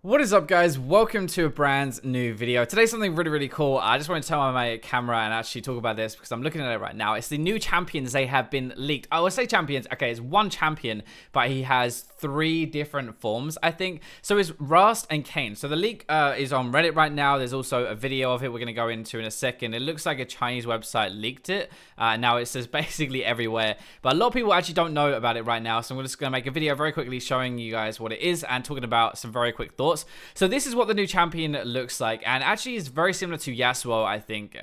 What is up, guys? Welcome to a brand new video. Today's something really cool. I just want to turn on my camera and actually talk about this because I'm looking at it right now. It's the new champions. They have been leaked. I will say champions. Okay, it's one champion, but he has 3 different forms, I think. So it's RHAAST and KAYN. So the leak is on Reddit right now. There's also a video of it we're going to go into in a second. It looks like a Chinese website leaked it. Now it says basically everywhere, but a lot of people actually don't know about it right now. So I'm just going to make a video very quickly showing you guys what it is and talking about some very quick thoughts. So this is what the new champion looks like, and actually is very similar to Yasuo, I think,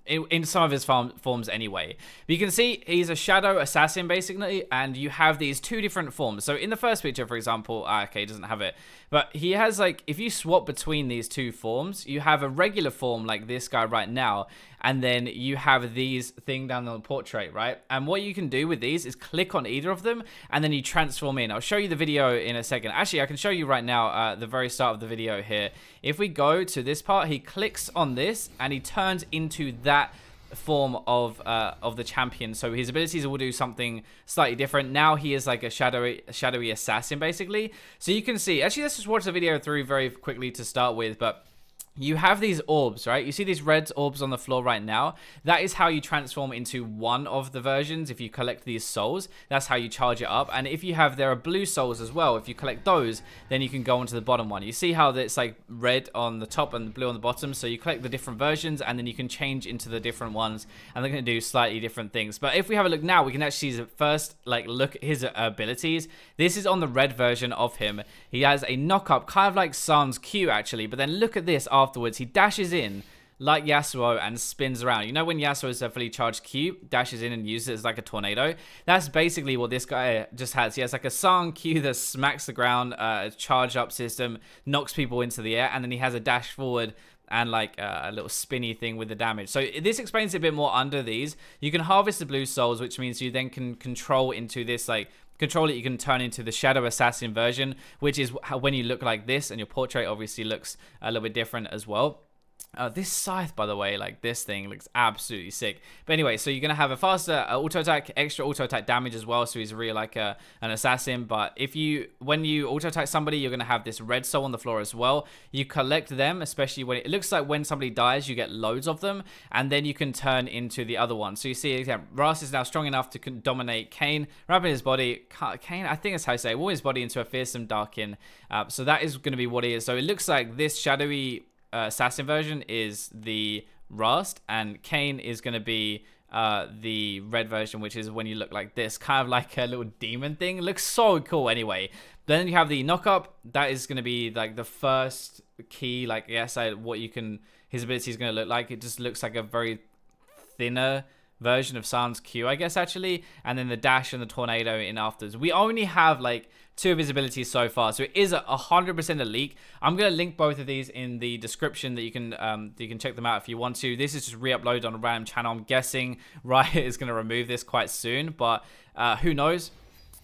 in some of his forms anyway. But you can see he's a shadow assassin basically, and you have these 2 different forms. So in the first picture, for example, okay, he doesn't have it, but he has, like, if you swap between these 2 forms, you have a regular form like this guy right now, and then you have these thing down on the portrait, right? And what you can do with these is click on either of them, and then you transform in. I'll show you the video in a second. Actually, I can show you right now the very start of the video here. If we go to this part, he clicks on this, and he turns into that form of the champion. So his abilities will do something slightly different. Now he is like a shadowy assassin, basically. So you can see, actually, let's just watch the video through very quickly to start with, but you have these orbs, right? You see these red orbs on the floor right now? That is how you transform into one of the versions. If you collect these souls, that's how you charge it up. And if you have, there are blue souls as well. If you collect those, then you can go onto the bottom one. You see how it's like red on the top and blue on the bottom? So you collect the different versions, and then you can change into the different ones, and they're going to do slightly different things. But if we have a look now, we can actually see first, like, look at his abilities. This is on the red version of him. He has a knock-up, kind of like Sans Q, actually. But then look at this afterwards. He dashes in like Yasuo and spins around. You know when Yasuo is a fully charged Q, dashes in and uses it as like a tornado? That's basically what this guy just has. He has like a Sans Q that smacks the ground, a charge up system, knocks people into the air, and then he has a dash forward and like a little spinny thing with the damage. So this explains it a bit more under these. You can harvest the blue souls, which means you then can control into this, like, control it, you can turn into the shadow assassin version, which is how, when you look like this, and your portrait obviously looks a little bit different as well. This scythe, by the way, like this thing looks absolutely sick. But anyway, so you're going to have a faster auto attack, extra auto attack damage as well. So he's really like an assassin. But when you auto attack somebody, you're going to have this red soul on the floor as well. You collect them, especially when it looks like when somebody dies, you get loads of them. And then you can turn into the other one. So you see, yeah, RHAAST is now strong enough to dominate KAYN, wrapping his body, KAYN, I think that's how you say it, warm his body into a fearsome darken. So that is going to be what he is. So it looks like this shadowy assassin version is the RHAAST, and KAYN is going to be the red version, which is when you look like this, kind of like a little demon thing. It looks so cool anyway. Then you have the knock-up. That is going to be like the first key, like, yes, what you can, his ability is going to look like. It just looks like a very thinner version of Sans Q, I guess, actually. And then the dash and the tornado in afters. We only have like 2 of his abilities so far, so it is 100% a leak. I'm gonna link both of these in the description that you can check them out if you want to. This is just re-uploaded on a random channel. I'm guessing Riot is gonna remove this quite soon, but who knows?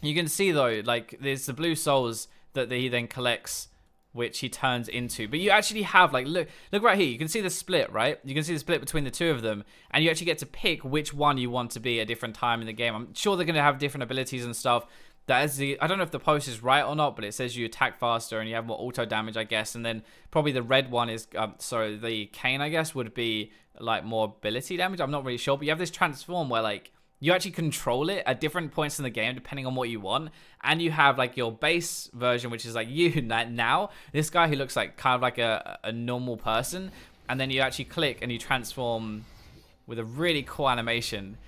You can see though, like, there's the blue souls that he then collects, which he turns into. But you actually have, like, look right here. You can see the split, right? You can see the split between the 2 of them, and you actually get to pick which one you want to be at a different time in the game. I'm sure they're going to have different abilities and stuff. That is I don't know if the post is right or not, but it says you attack faster and you have more auto damage, I guess. And then probably the red one is, sorry, the KAYN, I guess, would be like more ability damage. I'm not really sure, but you have this transform where, like, you actually control it at different points in the game depending on what you want. And you have like your base version, which is like you now, this guy who looks like kind of like a normal person. And then you actually click and you transform with a really cool animation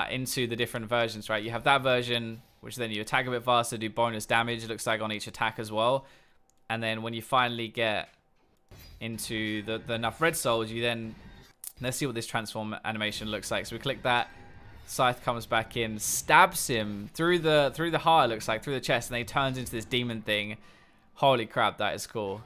into the different versions, right? You have that version, which then you attack a bit faster, do bonus damage, it looks like, on each attack as well. And then when you finally get into the enough red souls, you then, let's see what this transform animation looks like. So we click that. Scythe comes back in, stabs him through the heart, it looks like, through the chest, and then he turns into this demon thing. Holy crap, that is cool.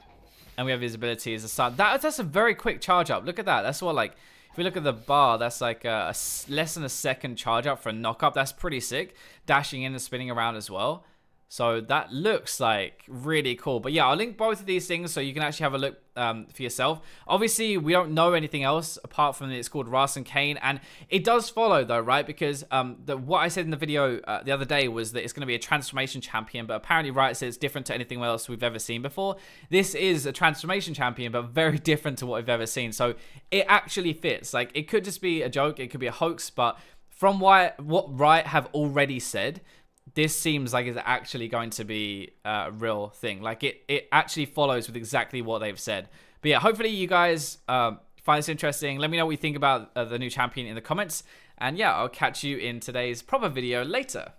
And we have his ability as a start. That's a very quick charge up. Look at that. That's what, like, if we look at the bar, that's like less than a second charge up for a knock up. That's pretty sick. Dashing in and spinning around as well. So that looks like really cool. But yeah, I'll link both of these things so you can actually have a look for yourself. Obviously, we don't know anything else apart from it's called RHAAST and KAYN. And it does follow though, right? Because what I said in the video the other day was that it's going to be a transformation champion. But apparently Riot says it's different to anything else we've ever seen before. This is a transformation champion, but very different to what we've ever seen. So it actually fits. Like, it could just be a joke. It could be a hoax. But from what Riot have already said, this seems like it's actually going to be a real thing. Like, it actually follows with exactly what they've said. But yeah, hopefully you guys find this interesting. Let me know what you think about the new champion in the comments. And yeah, I'll catch you in today's proper video later.